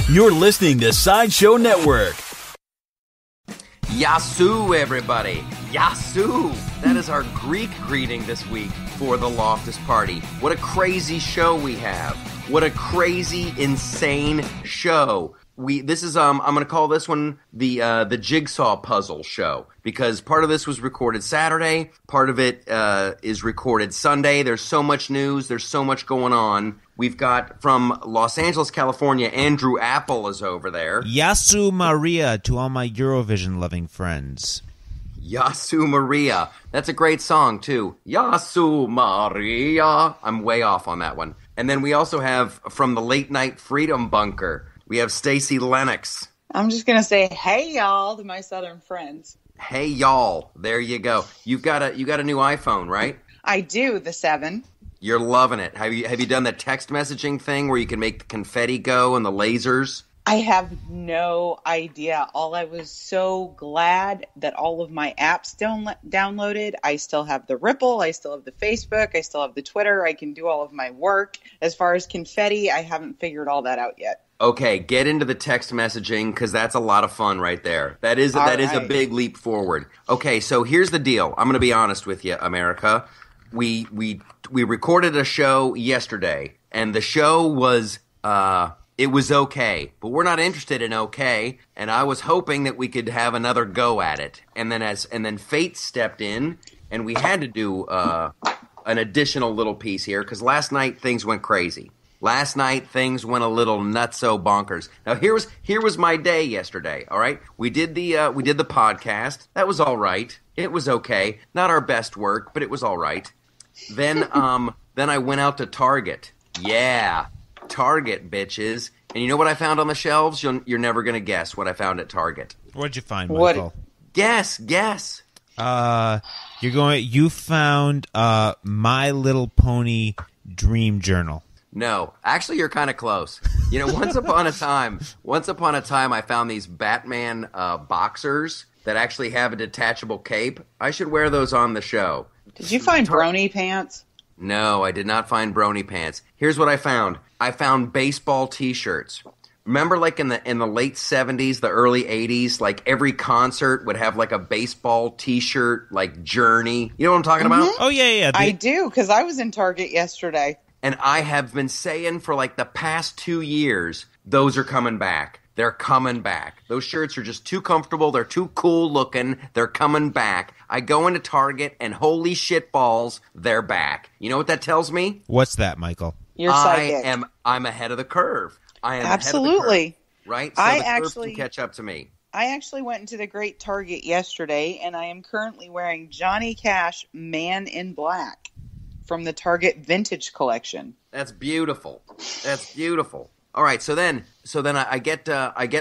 You're listening to Sideshow Network. Yasu, everybody. Yasu. That is our Greek greeting this week for the Loftus Party. What a crazy show we have. What a crazy, insane show. This is I'm going to call this one the Jigsaw Puzzle Show, because part of this was recorded Saturday, part of it is recorded Sunday. There's so much news, there's so much going on. We've got from Los Angeles, California, Andrew Apple is over there. Yasu Maria to all my Eurovision loving friends. Yasu Maria. That's a great song too. Yasu Maria. I'm way off on that one. And then we also have from the Late Night Freedom Bunker, we have Stacey Lennox. I'm just going to say, hey, y'all, to my Southern friends. Hey, y'all. There you go. You got a new iPhone, right? I do, the 7. You're loving it. Have you done the text messaging thing where you can make the confetti go and the lasers? I have no idea. I was so glad that all of my apps downloaded. I still have the Ripple. I still have the Facebook. I still have the Twitter. I can do all of my work. As far as confetti, I haven't figured all that out yet. Okay, get into the text messaging because that's a lot of fun right there. That is a big leap forward. Okay, so here's the deal. I'm going to be honest with you, America. We recorded a show yesterday, and the show was it was okay, but we're not interested in okay. And I was hoping that we could have another go at it, and then fate stepped in, and we had to do an additional little piece here because last night things went crazy. Last night, things went a little nutso bonkers. Now, here was my day yesterday, all right? We did the podcast. That was all right. It was okay. Not our best work, but it was all right. Then I went out to Target. Yeah, Target, bitches. And you know what I found on the shelves? You're never going to guess what I found at Target. What'd you find, Michael? Guess. You found My Little Pony Dream Journal. No, actually, you're kind of close. You know, once upon a time, I found these Batman boxers that actually have a detachable cape. I should wear those on the show. Did you find brony pants? No, I did not find brony pants. Here's what I found. I found baseball T-shirts. Remember, like in the late 70s, the early 80s, like every concert would have like a baseball T-shirt, like Journey. You know what I'm talking about? Oh yeah. I do, because I was in Target yesterday. And I have been saying for like the past 2 years, those are coming back. They're coming back. Those shirts are just too comfortable. They're too cool looking. They're coming back. I go into Target and holy shit balls, they're back. You know what that tells me? What's that, Michael? You're psychic. I'm ahead of the curve. I am absolutely ahead of the curve, right? So the curve can catch up to me. I actually went into the Great Target yesterday, and I am currently wearing Johnny Cash Man in Black from the Target Vintage Collection. That's beautiful. That's beautiful. All right, so then I get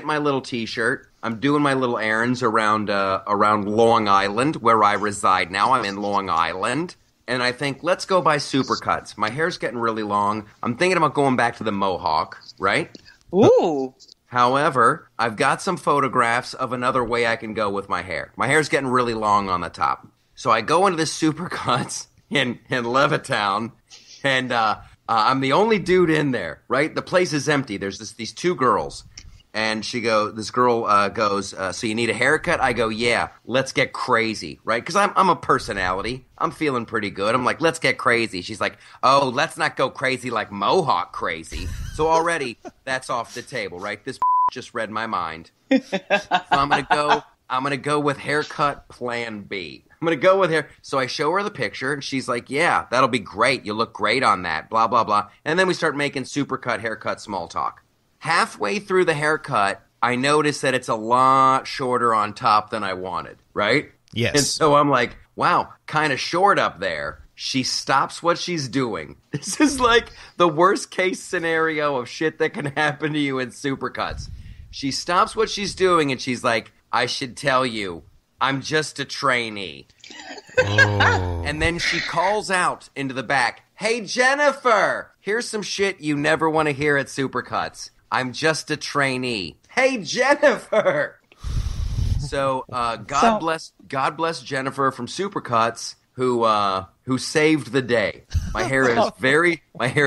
my little T-shirt. I'm doing my little errands around Long Island, where I reside now. I'm in Long Island, and I think let's go buy Supercuts. My hair's getting really long. I'm thinking about going back to the Mohawk, right? Ooh. However, I've got some photographs of another way I can go with my hair. My hair's getting really long on the top, so I go into this Supercuts in Levittown, and I'm the only dude in there, right? The place is empty. There's these two girls, and this girl goes, so you need a haircut? I go, yeah, let's get crazy, right? Because I'm a personality. I'm feeling pretty good. I'm like, let's get crazy. She's like, oh, let's not go crazy like Mohawk crazy. So already that's off the table, right? This just read my mind. So I'm gonna go with haircut plan B. I'm going to go with her. So I show her the picture, and she's like, yeah, that'll be great. You look great on that, blah, blah, blah. And then we start making supercut haircut small talk. Halfway through the haircut, I notice that it's a lot shorter on top than I wanted, right? Yes. And so I'm like, wow, kind of short up there. She stops what she's doing. This is like the worst case scenario of shit that can happen to you in supercuts. She stops what she's doing, and she's like, I should tell you, I'm just a trainee. Oh. And then she calls out into the back, hey, Jennifer, here's some shit you never want to hear at Supercuts. I'm just a trainee. Hey, Jennifer. So God bless Jennifer from Supercuts who saved the day. My hair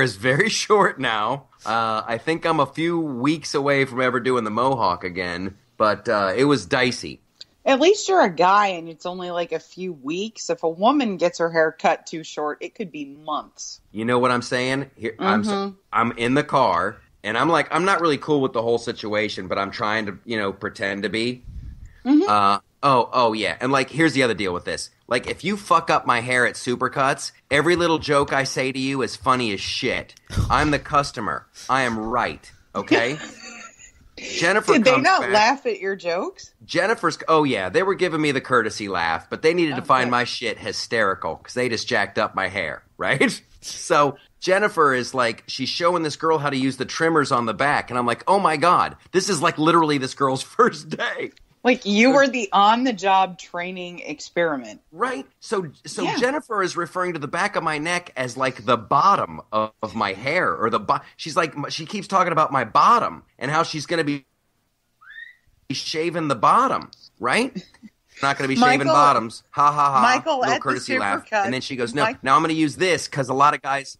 is very short now. I think I'm a few weeks away from ever doing the mohawk again, but it was dicey. At least you're a guy and it's only like a few weeks. If a woman gets her hair cut too short, it could be months. You know what I'm saying? Here, Mm-hmm. I'm in the car, and I'm like, I'm not really cool with the whole situation, but I'm trying to, pretend to be. Mm-hmm. Oh, yeah. And, like, here's the other deal with this. Like, if you fuck up my hair at Supercuts, every little joke I say to you is funny as shit. I'm the customer. I am right, okay? Jennifer Did they comes not back. laugh at your jokes? Oh, yeah, they were giving me the courtesy laugh, but they needed to find Okay. my shit hysterical because they just jacked up my hair, right? So Jennifer is like, she's showing this girl how to use the trimmers on the back, and I'm like, oh my God, this is like literally this girl's first day. Like you were the on-the-job training experiment. Right? So Yeah. Jennifer is referring to the back of my neck as like the bottom of my hair, or she's like, she keeps talking about my bottom and how she's going to be shaving the bottom, right? Not going to be shaving Michael- bottoms. Ha ha ha. Michael, Little at the courtesy laugh. Supercuts, And then she goes, no, Mike- now I'm going to use this because a lot of guys,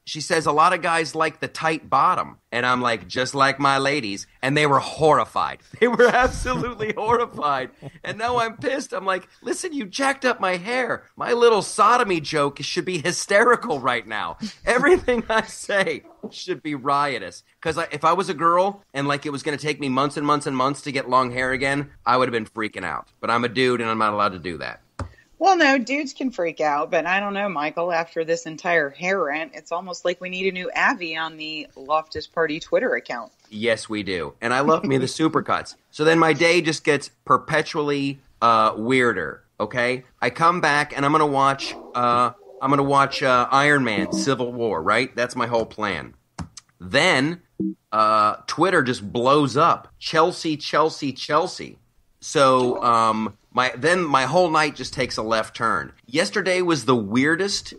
she says a lot of guys like the tight bottom. And I'm like, just like my ladies. And they were horrified. They were absolutely horrified. And now I'm pissed. I'm like, listen, you jacked up my hair. My little sodomy joke should be hysterical right now. Everything I say should be riotous. Because if I was a girl and like it was going to take me months and months and months to get long hair again, I would have been freaking out. But I'm a dude and I'm not allowed to do that. Well, no, dudes can freak out, but I don't know, Michael. After this entire hair rant, it's almost like we need a new Avi on the Loftus Party Twitter account. Yes, we do. And I love me the supercuts. So then my day just gets perpetually weirder, okay? I come back and I'm going to watch Iron Man Civil War, right? That's my whole plan. Then Twitter just blows up. Chelsea. So my whole night just takes a left turn. Yesterday was the weirdest,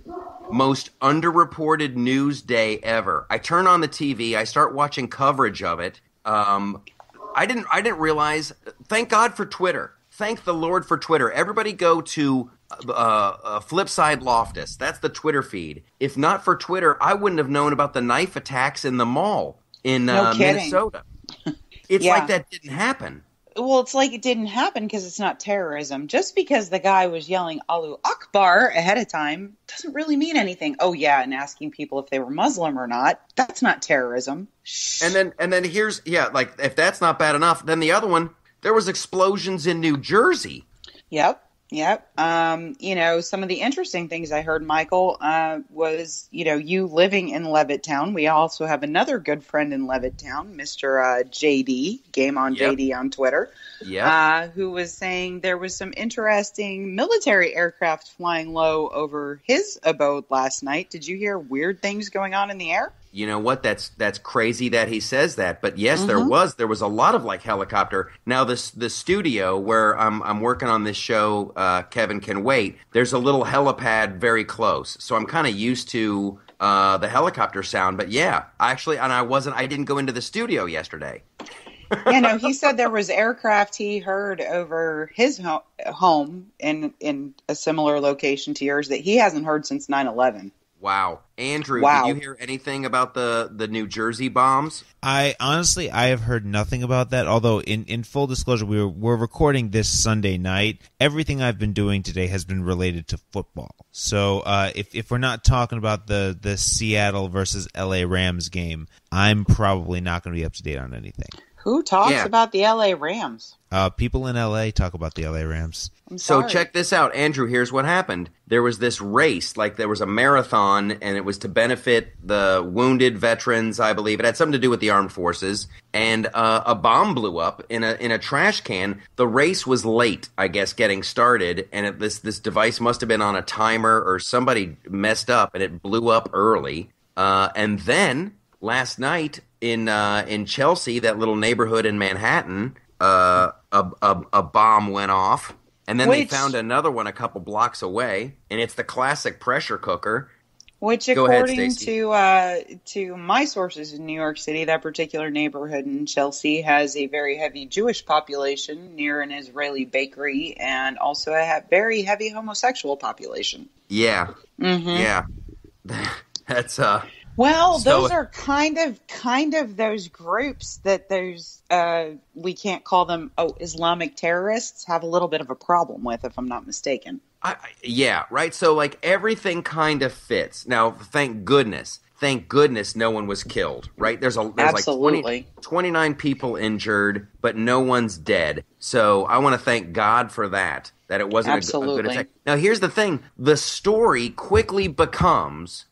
most underreported news day ever. I turn on the TV, I start watching coverage of it. I didn't realize. Thank God for Twitter. Thank the Lord for Twitter. Everybody go to Flipside Loftus. That's the Twitter feed. If not for Twitter, I wouldn't have known about the knife attacks in the mall in No kidding. Minnesota. It's Yeah. like that didn't happen. Well, it's like it didn't happen because it's not terrorism. Just because the guy was yelling Allahu Akbar ahead of time doesn't really mean anything. Oh, yeah, and asking people if they were Muslim or not, that's not terrorism. Shh. And then here's, like if that's not bad enough, then the other one, there was explosions in New Jersey. Yep. Some of the interesting things I heard, Michael, was, you living in Levittown. We also have another good friend in Levittown, Mr. JD, Game on Yep. JD on Twitter, who was saying there was some interesting military aircraft flying low over his abode last night. Did you hear weird things going on in the air? You know what? That's crazy that he says that. But yes, there was a lot of like helicopter. Now the studio where I'm working on this show, Kevin Can Wait. There's a little helipad very close, so I'm kind of used to the helicopter sound. But yeah, actually, and I didn't go into the studio yesterday. He said there was aircraft he heard over his home in a similar location to yours that he hasn't heard since 9/11. Wow. Andrew, Wow. did you hear anything about the New Jersey bombs? I have heard nothing about that. Although in full disclosure, we're recording this Sunday night. Everything I've been doing today has been related to football. So if we're not talking about the Seattle versus LA Rams game, I'm probably not going to be up to date on anything. Who talks Yeah. about the LA Rams? People in LA talk about the LA Rams. I'm So sorry. check this out, Andrew. Here's what happened. There was this race, like there was a marathon, and it was to benefit the wounded veterans, I believe. It had something to do with the armed forces, and a bomb blew up in a trash can. The race was late, I guess, getting started, and this device must have been on a timer or somebody messed up, and it blew up early. And then last night in Chelsea, that little neighborhood in Manhattan, a bomb went off. And then they Which- found another one a couple blocks away, and it's the classic pressure cooker. Which, Go ahead, according Stacey. to my sources in New York City, that particular neighborhood in Chelsea has a very heavy Jewish population near an Israeli bakery, and also a very heavy homosexual population. Yeah, Mm-hmm. yeah. That's Well, So those are kind of those groups that those we can't call them Islamic terrorists have a little bit of a problem with, if I'm not mistaken. Yeah, right. So like everything kind of fits. Now, thank goodness no one was killed, right? There's Absolutely. like 29 people injured, but no one's dead. So I want to thank God for that it wasn't a good attack. Now, here's the thing. The story quickly becomes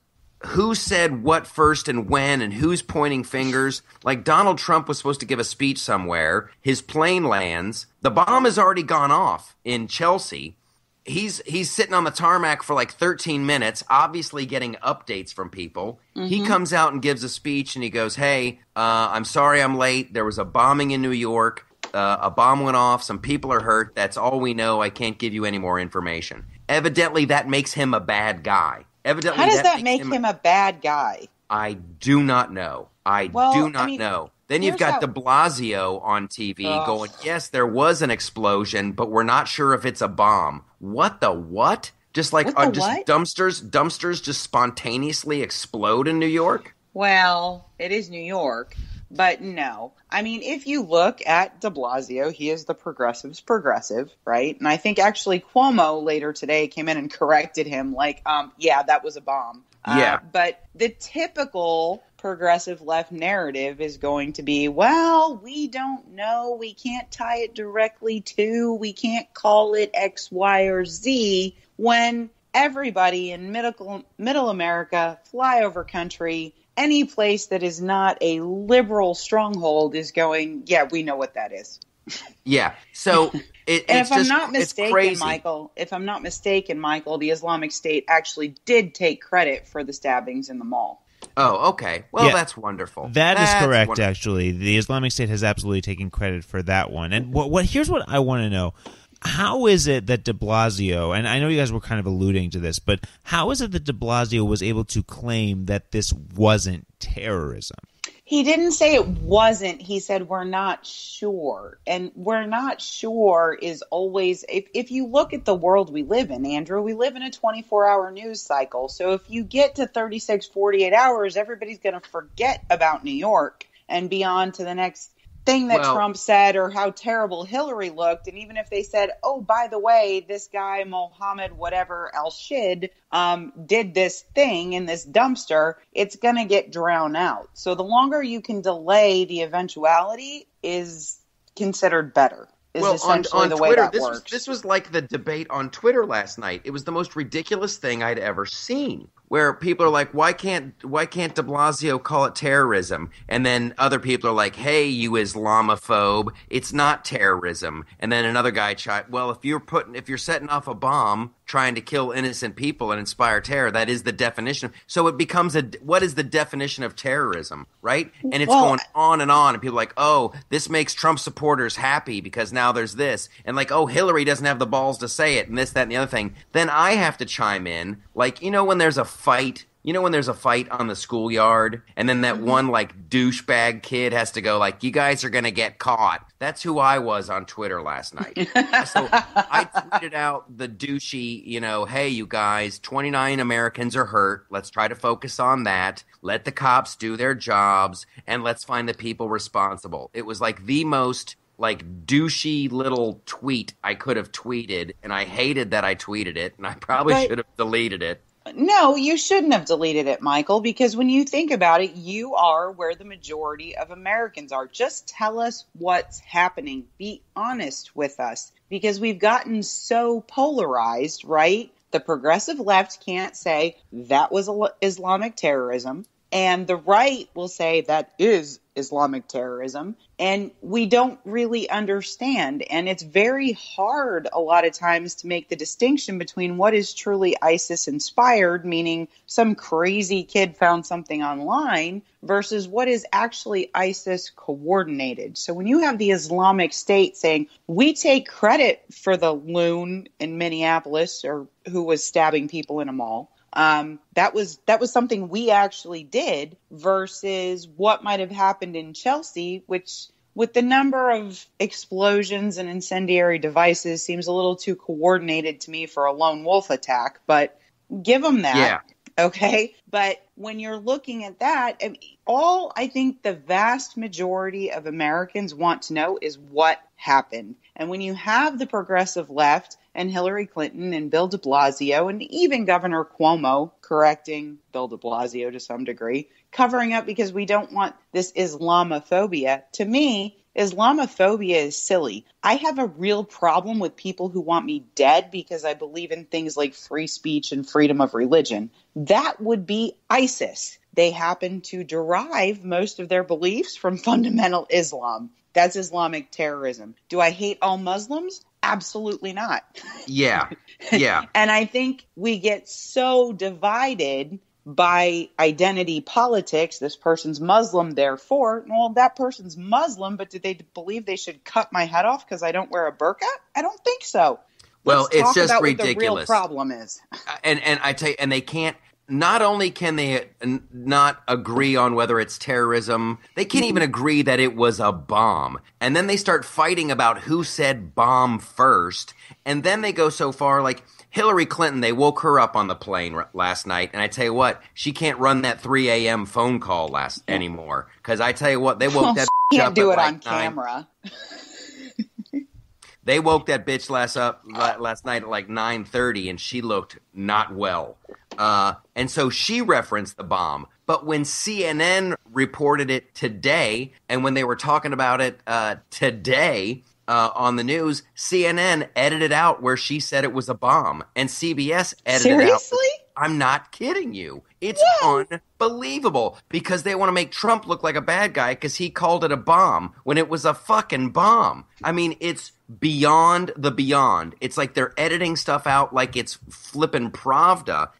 who said what first and when and who's pointing fingers. Like Donald Trump was supposed to give a speech somewhere. His plane lands. The bomb has already gone off in Chelsea. He's sitting on the tarmac for like 13 minutes, obviously getting updates from people. Mm-hmm. He comes out and gives a speech, and he goes, hey, I'm sorry I'm late. There was a bombing in New York. A bomb went off. Some people are hurt. That's all we know. I can't give you any more information. Evidently, that makes him a bad guy. How does that make him a bad guy? I do not know. I do not know. Then you've got de Blasio on TV going, yes, there was an explosion, but we're not sure if it's a bomb. What the what? Just like dumpsters just spontaneously explode in New York? Well, it is New York, but no. I mean, if you look at de Blasio, he is the progressive's progressive, right? And I think actually Cuomo later today came in and corrected him like, yeah, that was a bomb. Yeah. But the typical progressive left narrative is going to be, well, we don't know. We can't tie it directly to, we can't call it X, Y, or Z, when everybody in middle America, flyover country, any place that is not a liberal stronghold is going, yeah, we know what that is. Yeah. So if I'm not mistaken, Michael, the Islamic State actually did take credit for the stabbings in the mall. Oh, okay. Well, yeah, that's wonderful. That's correct, wonderful. Actually. The Islamic State has absolutely taken credit for that one. And here's what I want to know. How is it that de Blasio, and I know you guys were kind of alluding to this, but how is it that de Blasio was able to claim that this wasn't terrorism? He didn't say it wasn't. He said, we're not sure. And we're not sure is always, if you look at the world we live in, Andrew, we live in a 24-hour news cycle. So if you get to 36, 48 hours, everybody's going to forget about New York and be on to the next thing that Trump said or how terrible Hillary looked. And even if they said, oh, by the way, this guy, Mohammed, whatever, al-Shid, did this thing in this dumpster, it's going to get drowned out. So the longer you can delay the eventuality is considered better. Is essentially the way Twitter, that works. This was like the debate on Twitter last night. It was the most ridiculous thing I'd ever seen, where people are like, why can't de Blasio call it terrorism? And then other people are like, hey, you Islamophobe, it's not terrorism. And then another guy well, if you're setting off a bomb trying to kill innocent people and inspire terror, that is the definition. So it becomes what is the definition of terrorism, right? And it's going on, and people are like, oh, this makes Trump supporters happy because now there's this. And like, oh, Hillary doesn't have the balls to say it, and this, that, and the other thing. Then I have to chime in, like, when there's a fight on the schoolyard, and then that one like douchebag kid has to go like, you guys are gonna get caught. That's who I was on Twitter last night. So I tweeted out the douchey, hey, you guys, 29 Americans are hurt. Let's try to focus on that. Let the cops do their jobs, and let's find the people responsible. It was like the most like douchey little tweet I could have tweeted, and I hated that I tweeted it, and I probably should have deleted it. No, you shouldn't have deleted it, Michael, because when you think about it, you are where the majority of Americans are. Just tell us what's happening. Be honest with us, because we've gotten so polarized, right? The progressive left can't say that was Islamic terrorism, and the right will say that is Islamic terrorism, and we don't really understand. And it's very hard a lot of times to make the distinction between what is truly ISIS inspired, meaning some crazy kid found something online, versus what is actually ISIS coordinated. So when you have the Islamic State saying, we take credit for the loon in Minneapolis or who was stabbing people in a mall, that was something we actually did, versus what might have happened in Chelsea, which with the number of explosions and incendiary devices seems a little too coordinated to me for a lone wolf attack, but give them that. Yeah. Okay. But when you're looking at that, all I think the vast majority of Americans want to know is what happened. And when you have the progressive left and Hillary Clinton and Bill de Blasio and even Governor Cuomo correcting Bill de Blasio to some degree, covering up because we don't want this Islamophobia, to me, Islamophobia is silly. I have a real problem with people who want me dead because I believe in things like free speech and freedom of religion. That would be ISIS. They happen to derive most of their beliefs from fundamental Islam. That's Islamic terrorism. Do I hate all Muslims? Absolutely not. Yeah. Yeah. And I think we get so divided by identity politics. This person's Muslim, therefore, well, that person's Muslim, but do they believe they should cut my head off because I don't wear a burqa? I don't think so. Well, Let's it's talk just about ridiculous. What the real problem is. And I tell you, and they can't. Not only can they not agree on whether it's terrorism, they can't even agree that it was a bomb. And then they start fighting about who said bomb first. And then they go so far, like Hillary Clinton, they woke her up on the plane last night. And I tell you what, she can't run that 3 a.m. phone call anymore. Because I tell you what, they woke that she up can't do it like on camera. They woke that bitch last night at like 9:30, and she looked not well. And so she referenced the bomb. But when CNN reported it today, and when they were talking about it today on the news, CNN edited out where she said it was a bomb, and CBS edited out. Seriously? I'm not kidding you. It's unbelievable because they want to make Trump look like a bad guy because he called it a bomb when it was a fucking bomb. I mean, it's beyond the beyond. It's like they're editing stuff out like it's flippin' Pravda.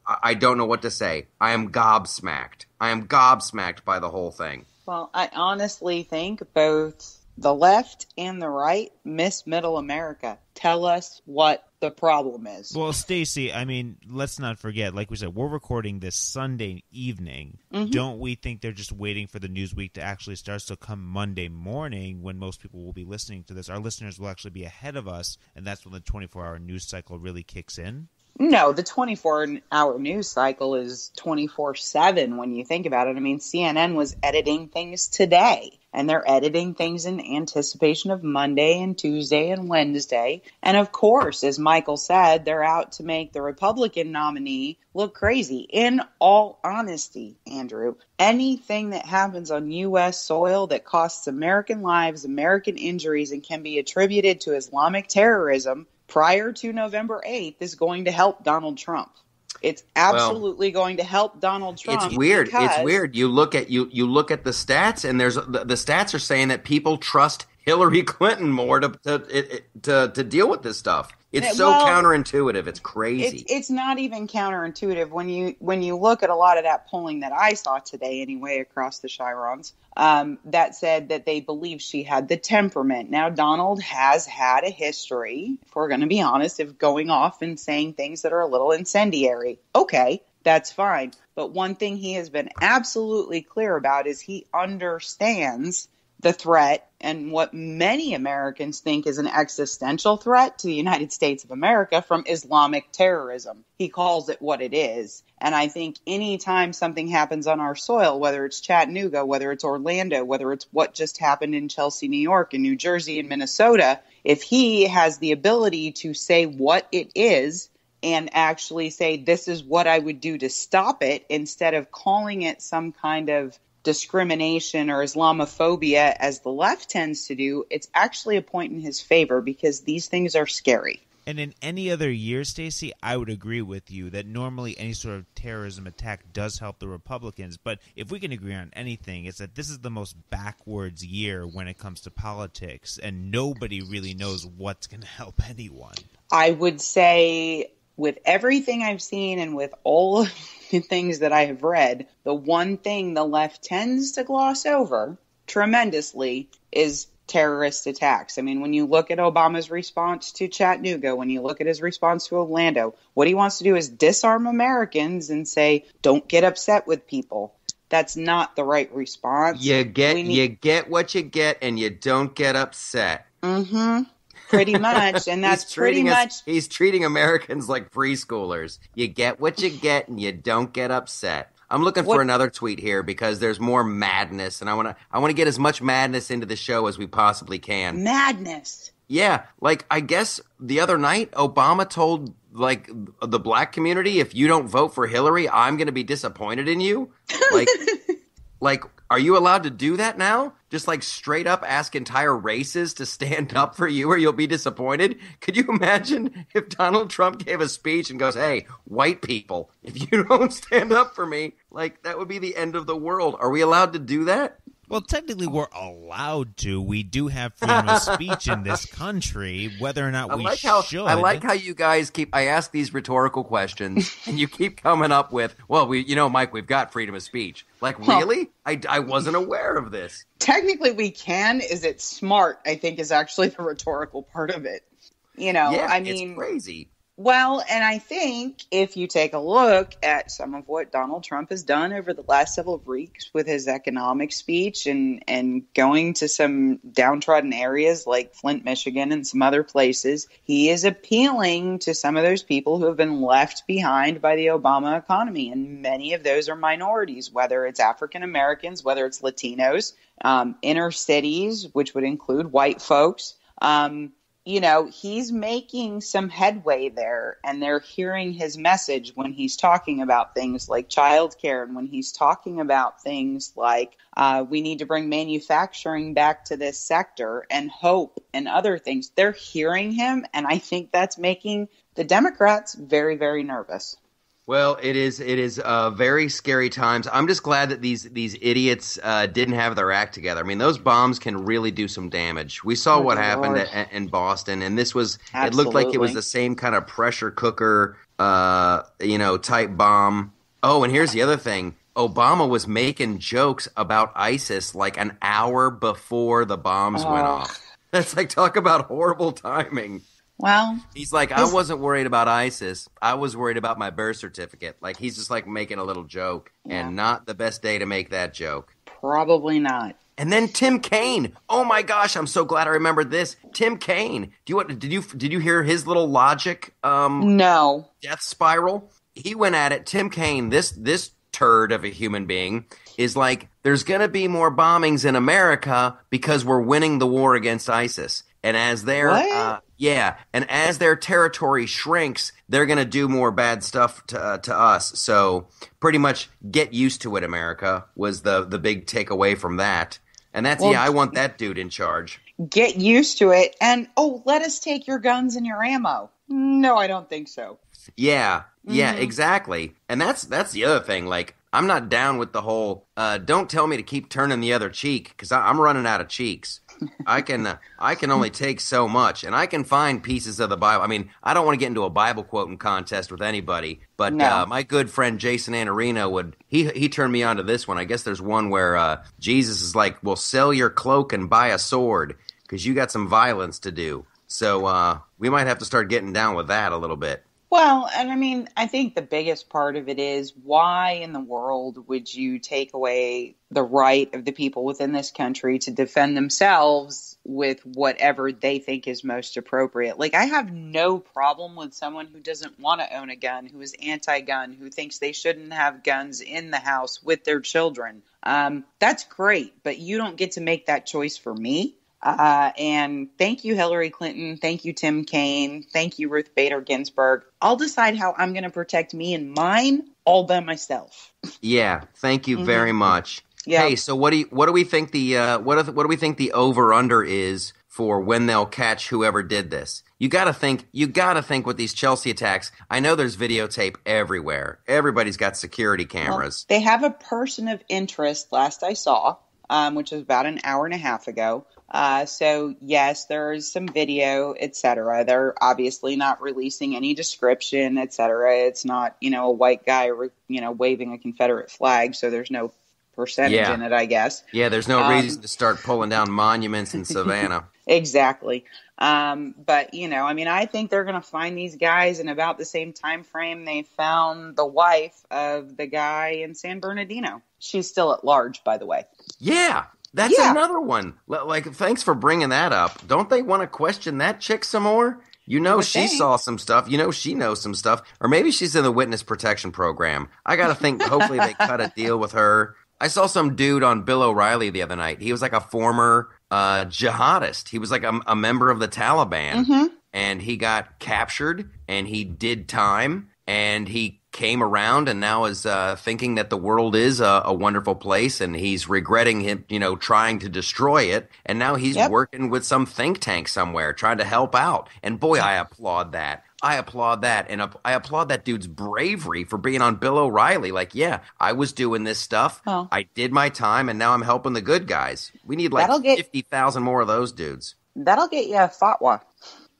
I don't know what to say. I am gobsmacked. I am gobsmacked by the whole thing. Well, I honestly think both the left and the right miss middle America. Tell us what the problem is. Well, Stacey, I mean, let's not forget, like we said, we're recording this Sunday evening. Mm-hmm. Don't we think they're just waiting for the news week to actually start? So come Monday morning, when most people will be listening to this, our listeners will actually be ahead of us, and that's when the 24-hour news cycle really kicks in? No, the 24-hour news cycle is 24/7 when you think about it. I mean, CNN was editing things today, and they're editing things in anticipation of Monday and Tuesday and Wednesday. And of course, as Michael said, they're out to make the Republican nominee look crazy. In all honesty, Andrew, anything that happens on U.S. soil that costs American lives, American injuries, and can be attributed to Islamic terrorism prior to November 8th is going to help Donald Trump. It's absolutely going to help Donald Trump. It's weird. It's weird. You look at you look at the stats, and there's the stats are saying that people trust Hillary Clinton more to deal with this stuff. It's so counterintuitive. It's crazy. It's not even counterintuitive when you look at a lot of that polling that I saw today anyway across the Chirons that said that they believe she had the temperament. Now, Donald has had a history, if we're going to be honest, of going off and saying things that are a little incendiary. Okay, that's fine. But one thing he has been absolutely clear about is he understands the threat and what many Americans think is an existential threat to the United States of America from Islamic terrorism. He calls it what it is. And I think anytime something happens on our soil, whether it's Chattanooga, whether it's Orlando, whether it's what just happened in Chelsea, New York, and New Jersey and Minnesota, if he has the ability to say what it is and actually say, this is what I would do to stop it, instead of calling it some kind of discrimination or Islamophobia as the left tends to do, it's actually a point in his favor because these things are scary. And in any other year, Stacey, I would agree with you that normally any sort of terrorism attack does help the Republicans. But if we can agree on anything, it's that this is the most backwards year when it comes to politics, and nobody really knows what's going to help anyone. I would say, with everything I've seen and with all of the things that I have read, the one thing the left tends to gloss over tremendously is terrorist attacks. I mean, when you look at Obama's response to Chattanooga, when you look at his response to Orlando, what he wants to do is disarm Americans and say, don't get upset with people. That's not the right response. You get what you get, and you don't get upset. Mm-hmm. Pretty much, and that's pretty much. He's treating Americans like preschoolers. You get what you get, and you don't get upset. I'm looking for another tweet here because there's more madness, and I want to get as much madness into the show as we possibly can. Madness. Yeah, like I guess the other night Obama told like the black community, if you don't vote for Hillary, I'm going to be disappointed in you. Like, are you allowed to do that now? Just like straight up ask entire races to stand up for you or you'll be disappointed? Could you imagine if Donald Trump gave a speech and goes, hey, white people, if you don't stand up for me, like that would be the end of the world. Are we allowed to do that? Well, technically, we're allowed to. We do have freedom of speech in this country, whether or not we should. I like how you guys I ask these rhetorical questions, and you keep coming up with, well, Mike, we've got freedom of speech. Like, really? I wasn't aware of this. Technically, we can. Is it smart? I think is actually the rhetorical part of it. It's crazy. Well, and I think if you take a look at some of what Donald Trump has done over the last several weeks with his economic speech and going to some downtrodden areas like Flint, Michigan, and some other places, he is appealing to some of those people who have been left behind by the Obama economy. And many of those are minorities, whether it's African Americans, whether it's Latinos, inner cities, which would include white folks. He's making some headway there, and they're hearing his message when he's talking about things like childcare and when he's talking about things like we need to bring manufacturing back to this sector and hope and other things. They're hearing him, and I think that's making the Democrats very, very nervous. Well, it is very scary times. I'm just glad that these idiots didn't have their act together. I mean, those bombs can really do some damage. We saw what happened in Boston, and this was It looked like it was the same kind of pressure cooker, type bomb. Oh, and here's the other thing. Obama was making jokes about ISIS like an hour before the bombs went off. That's like, talk about horrible timing. Well, he's like, I wasn't worried about ISIS. I was worried about my birth certificate. Like, he's just like making a little joke, and not the best day to make that joke. Probably not. And then Tim Kaine. Oh my gosh, I'm so glad I remembered this. Tim Kaine. Did you hear his little logic? No. Death spiral. He went at it. Tim Kaine, this turd of a human being, is like, there's going to be more bombings in America because we're winning the war against ISIS. And as their and as their territory shrinks, they're going to do more bad stuff to us. So pretty much get used to it, America, was the big takeaway from that. And that's I want that dude in charge. Get used to it, and let us take your guns and your ammo. No, I don't think so. Yeah, exactly. And that's the other thing. Like, I'm not down with the whole don't tell me to keep turning the other cheek, because I'm running out of cheeks. I can only take so much, and I can find pieces of the Bible. I mean, I don't want to get into a Bible quoting contest with anybody, but my good friend Jason Anarino he turned me on to this one. I guess there's one where Jesus is like, well, sell your cloak and buy a sword because you got some violence to do. So we might have to start getting down with that a little bit. Well, and I mean, I think the biggest part of it is, why in the world would you take away the right of the people within this country to defend themselves with whatever they think is most appropriate? Like, I have no problem with someone who doesn't want to own a gun, who is anti-gun, who thinks they shouldn't have guns in the house with their children. That's great, but you don't get to make that choice for me. And thank you, Hillary Clinton. Thank you, Tim Kaine. Thank you, Ruth Bader Ginsburg. I'll decide how I'm going to protect me and mine all by myself. Yeah, thank you very much. Yeah. Hey, so what do we think what do we think the over under is for when they'll catch whoever did this? You got to think with these Chelsea attacks. I know there's videotape everywhere. Everybody's got security cameras. Well, they have a person of interest, last I saw, which was about an hour and a half ago. So yes, there is some video, etc. They're obviously not releasing any description, etc. It's not, a white guy, waving a Confederate flag. So there's no percentage in it, I guess. Yeah. There's no reason to start pulling down monuments in Savannah. Exactly. But I think they're going to find these guys in about the same time frame they found the wife of the guy in San Bernardino. She's still at large, by the way. Yeah. That's Yeah. another one. Like, thanks for bringing that up. Don't they want to question that chick some more? You know, would she think. saw some stuff. You know, she knows some stuff. Or maybe she's in the witness protection program. I got to think, hopefully they cut a deal with her. I saw some dude on Bill O'Reilly the other night. He was like a former jihadist. He was like a member of the Taliban. And he got captured and he did time. And he came around and now is thinking that the world is a wonderful place, and he's regretting him, trying to destroy it. And now he's working with some think tank somewhere, trying to help out. And boy, I applaud that. I applaud that, and I applaud that dude's bravery for being on Bill O'Reilly. Like, yeah, I was doing this stuff. Oh. I did my time, and now I'm helping the good guys. We need like 50,000 more of those dudes. That'll get you a fatwa.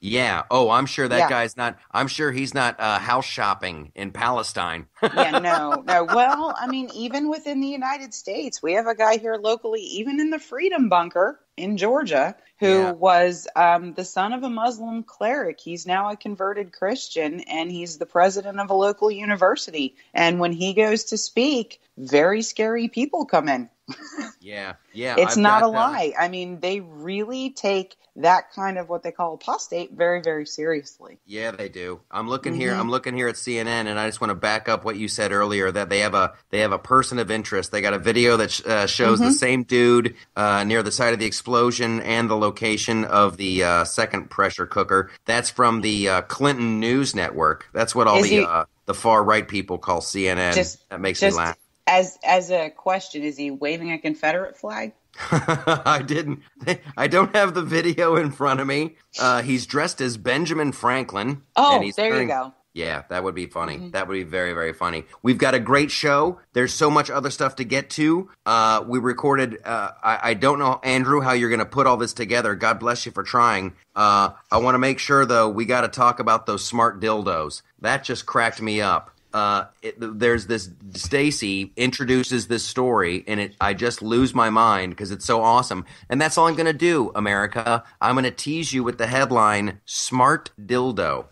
Yeah. Oh, I'm sure that guy's not. I'm sure he's not house shopping in Palestine. Yeah, no. Well, I mean, even within the United States, we have a guy here locally, even in the Freedom Bunker in Georgia, who was the son of a Muslim cleric. He's now a converted Christian, and he's the president of a local university. And when he goes to speak, very scary people come in. Yeah. It's not a lie. I mean, they really take that kind of what they call apostate very, very seriously. Yeah, they do. I'm looking here. I'm looking here at CNN, and I just want to back up what you said earlier, that they have a person of interest. They got a video that shows the same dude near the site of the explosion and the location of the second pressure cooker. That's from the Clinton News Network. That's what all the far right people call CNN. That makes me laugh. As a question, is he waving a Confederate flag? I don't have the video in front of me. He's dressed as Benjamin Franklin. Oh, and he's you go. Yeah, that would be funny. That would be very, very funny. We've got a great show. There's so much other stuff to get to. We recorded, I don't know, Andrew, how you're going to put all this together. God bless you for trying. I want to make sure, though, we got to talk about those smart dildos. That just cracked me up. There's this Stacy introduces this story, and I just lose my mind because it's so awesome. And that's all I'm going to do, America. I'm going to tease you with the headline, Smart Dildo.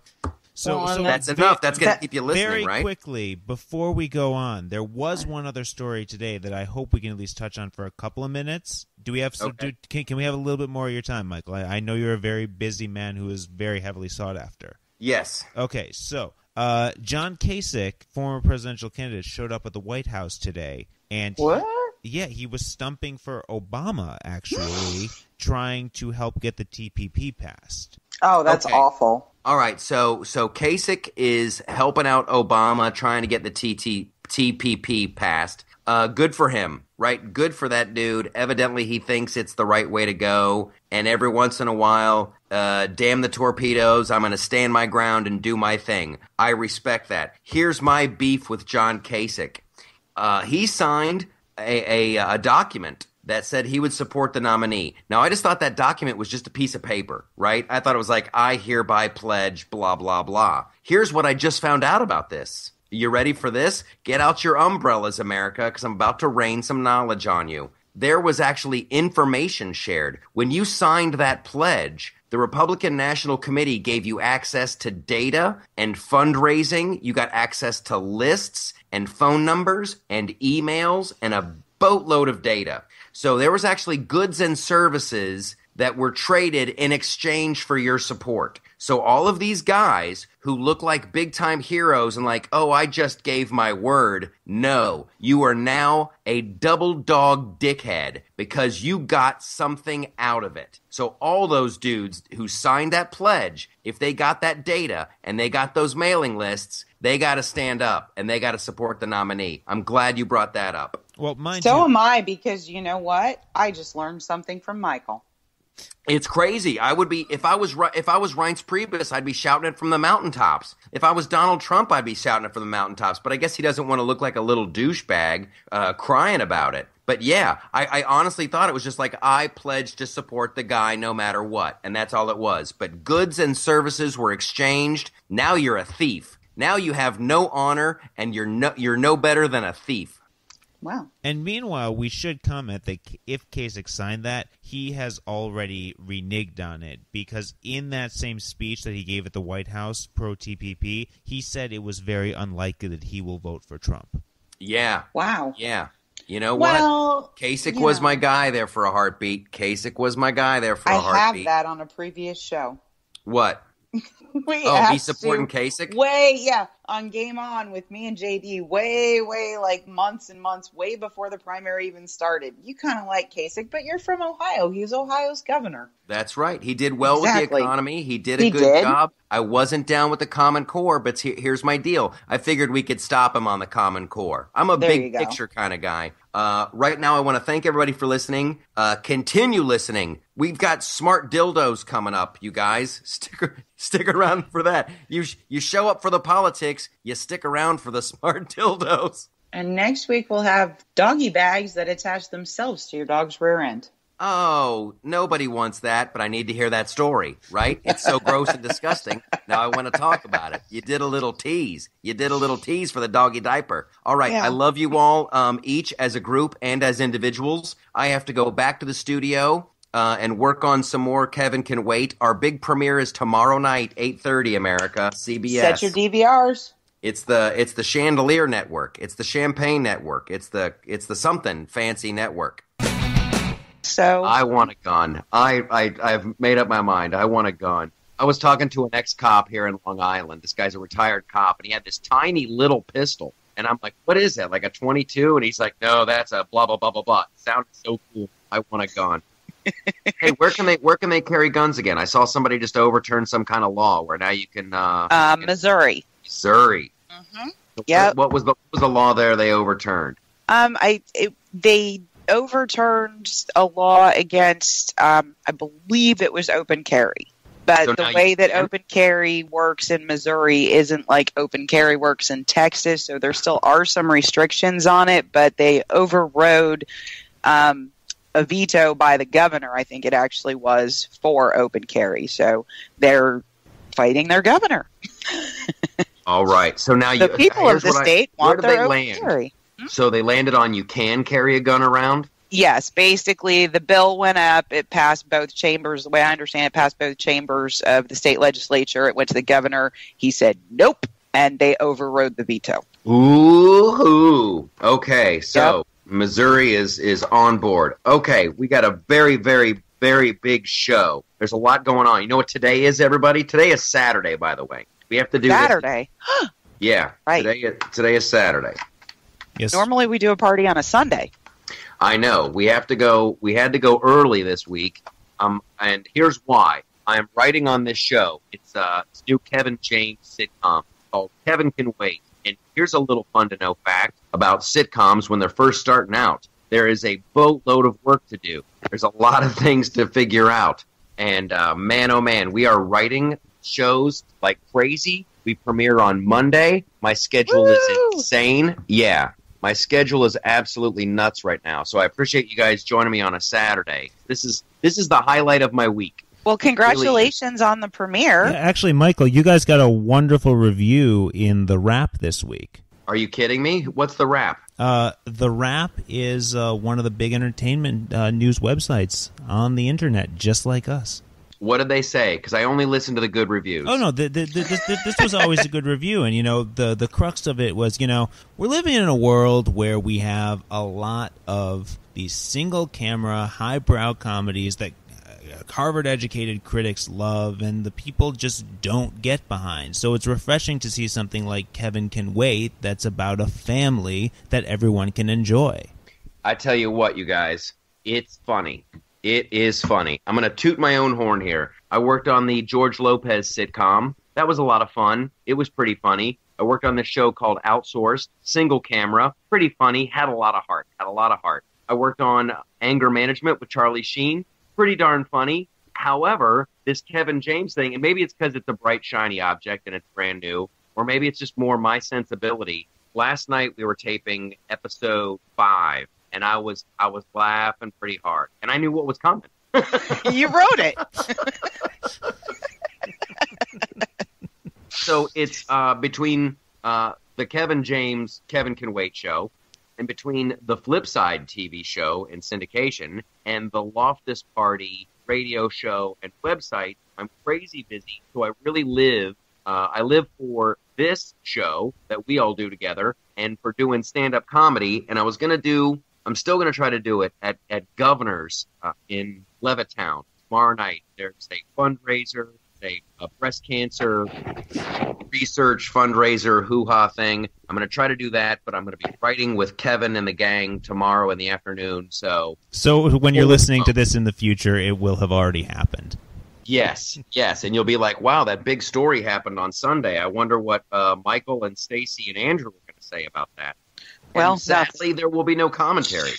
So that's enough. That's going to keep you listening, very right? Quickly, before we go on, there was one other story today that I hope we can at least touch on for a couple of minutes. Do we have can we have a little bit more of your time, Michael? I know you're a very busy man who is very heavily sought after. Yes. Okay, so John Kasich, former presidential candidate, showed up at the White House today, and he was stumping for Obama, actually, trying to help get the TPP passed. Oh, that's awful. All right, so Kasich is helping out Obama, trying to get the TPP passed. Good for him, right? Good for that dude. Evidently, he thinks it's the right way to go. And every once in a while, damn the torpedoes, I'm going to stand my ground and do my thing. I respect that. Here's my beef with John Kasich. He signed a document that said he would support the nominee. Now, I just thought that document was just a piece of paper, right? I thought it was like, I hereby pledge, blah, blah, blah. Here's what I just found out about this. You ready for this? Get out your umbrellas, America, because I'm about to rain some knowledge on you. There was actually information shared. When you signed that pledge, the Republican National Committee gave you access to data and fundraising. You got access to lists and phone numbers and emails and a boatload of data. So there was actually goods and services that were traded in exchange for your support. So all of these guys who look like big-time heroes and like, oh, I just gave my word. No, you are now a double-dog dickhead because you got something out of it. So all those dudes who signed that pledge, if they got that data and they got those mailing lists, they got to stand up and they got to support the nominee. I'm glad you brought that up. Well, so am I, because you know what? I just learned something from Michael. It's crazy. I would be if I was Reince Priebus, I'd be shouting it from the mountaintops. If I was Donald Trump, I'd be shouting it from the mountaintops. But I guess he doesn't want to look like a little douchebag crying about it. But yeah, I honestly thought it was just like, I pledged to support the guy no matter what, and that's all it was. But goods and services were exchanged. Now you're a thief. Now you have no honor, and you're no better than a thief. Wow. And meanwhile, we should comment that if Kasich signed that, he has already reneged on it, because in that same speech that he gave at the White House pro-TPP, he said it was very unlikely that he will vote for Trump. Yeah. Wow. Yeah. You know Well, what? Kasich yeah. was my guy there for a heartbeat. Kasich was my guy there for a I heartbeat. have that on a previous show. What? We Oh, asked he's supporting you Kasich? on Game On with me and JD, way, like months and months, way before the primary even started. You kind of like Kasich, but you're from Ohio. He's Ohio's governor. That's right. He did well with the economy. He did a He good did. job. I wasn't down with the Common Core, but here's my deal. I figured we could stop him on the Common Core. I'm a There you big go. picture kind of guy. Right now, I want to thank everybody for listening. Continue listening. We've got smart dildos coming up, you guys. Stick around for that. You show up for the politics. You stick around for the smart dildos. And next week we'll have doggy bags that attach themselves to your dog's rear end. Oh, nobody wants that, but I need to hear that story, right? It's so gross and disgusting. Now I want to talk about it. You did a little tease. You did a little tease for the doggy diaper. All right. Yeah. I love you all, each as a group and as individuals. I have to go back to the studio and work on some more Kevin Can Wait. Our big premiere is tomorrow night, 8:30 America, CBS. Set your DVRs. It's the Chandelier Network. It's the Champagne Network. It's the something fancy network. So I want a gun. I've made up my mind. I want a gun. I was talking to an ex-cop here in Long Island. This guy's a retired cop, and he had this tiny little pistol. And I'm like, what is that, like a 22? And he's like, no, that's a blah, blah, blah, blah, blah. It sounded so cool. I want a gun. Hey, where can they carry guns again? I saw somebody just overturn some kind of law where now you can... Missouri. Missouri. Mm-hmm. Yeah. What was the law there they overturned? They overturned a law against, I believe it was open carry. But So the now way you that can? open carry works in Missouri isn't like open carry works in Texas. So there still are some restrictions on it, but they overrode a veto by the governor, I think it actually was, for open carry. So they're fighting their governor. All right. So now The people of the state where want did their they open land? carry. So they landed on you can carry a gun around? Yes, basically the bill went up. It passed both chambers. The way I understand it, passed both chambers of the state legislature. It went to the governor. He said nope, and they overrode the veto. Ooh. Okay, so Missouri is on board. Okay, we got a very, very, very big show. There's a lot going on. You know what today is, everybody? Today is Saturday, by the way. We have to do Saturday. This. Yeah, Right. Today is Saturday. Yes. Normally we do a party on a Sunday. I know. We had to go early this week. And here's why. I am writing on this show. It's a new Kevin James sitcom called Kevin Can Wait. And here's a little fun to know fact about sitcoms when they're first starting out. There is a boatload of work to do. There's a lot of things to figure out. And man, oh man, we are writing shows like crazy. We premiere on Monday. My schedule is insane. Yeah. My schedule is absolutely nuts right now, so I appreciate you guys joining me on a Saturday. This is the highlight of my week. Well, congratulations on the premiere. Yeah, actually, Michael, you guys got a wonderful review in The Wrap this week. Are you kidding me? What's the Wrap? The Wrap is one of the big entertainment news websites on the internet, just like us. What did they say? Because I only listen to the good reviews. Oh, no, this was always a good review. And, the crux of it was, we're living in a world where we have a lot of these single-camera, highbrow comedies that Harvard-educated critics love and the people just don't get behind. So it's refreshing to see something like Kevin Can Wait that's about a family that everyone can enjoy. I tell you what, you guys, it's funny. It is funny. I'm going to toot my own horn here. I worked on the George Lopez sitcom. That was a lot of fun. It was pretty funny. I worked on this show called Outsourced, single camera, pretty funny, had a lot of heart. I worked on Anger Management with Charlie Sheen, pretty darn funny. However, this Kevin James thing, and maybe it's because it's a bright, shiny object and it's brand new, or maybe it's just more my sensibility. Last night we were taping episode 5. And I was laughing pretty hard. And I knew what was coming. You wrote it. So it's between the Kevin James Kevin Can Wait show and between the Flipside TV show and syndication and the Loftus Party radio show and website, I'm crazy busy. So I really live. I live for this show that we all do together and for doing stand-up comedy. And I was going to do I'm still going to try to do it at Governor's in Levittown tomorrow night. There's a fundraiser, a breast cancer research fundraiser hoo-ha thing. I'm going to try to do that, but I'm going to be writing with Kevin and the gang tomorrow in the afternoon. So when you're listening to this in the future, it will have already happened. Yes, and you'll be like, wow, that big story happened on Sunday. I wonder what Michael and Stacy and Andrew were going to say about that. Well, and sadly, there will be no commentary.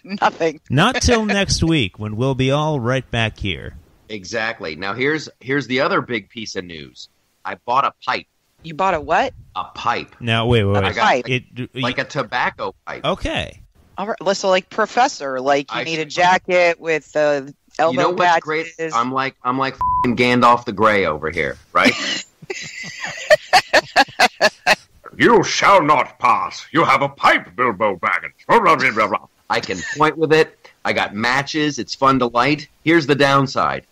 Nothing. Not till next week, when we'll be all right back here. Exactly. Now, here's the other big piece of news. I bought a pipe. You bought a what? A pipe. Now, wait. I got pipe. like a tobacco pipe. Okay. All right. So, like Professor, like you need a jacket with the elbow You know what's patches. great? I'm like f***ing Gandalf the Grey over here, right? You shall not pass. You have a pipe, Bilbo Baggins. Blah, blah, blah, blah, blah. I can point with it. I got matches. It's fun to light. Here's the downside.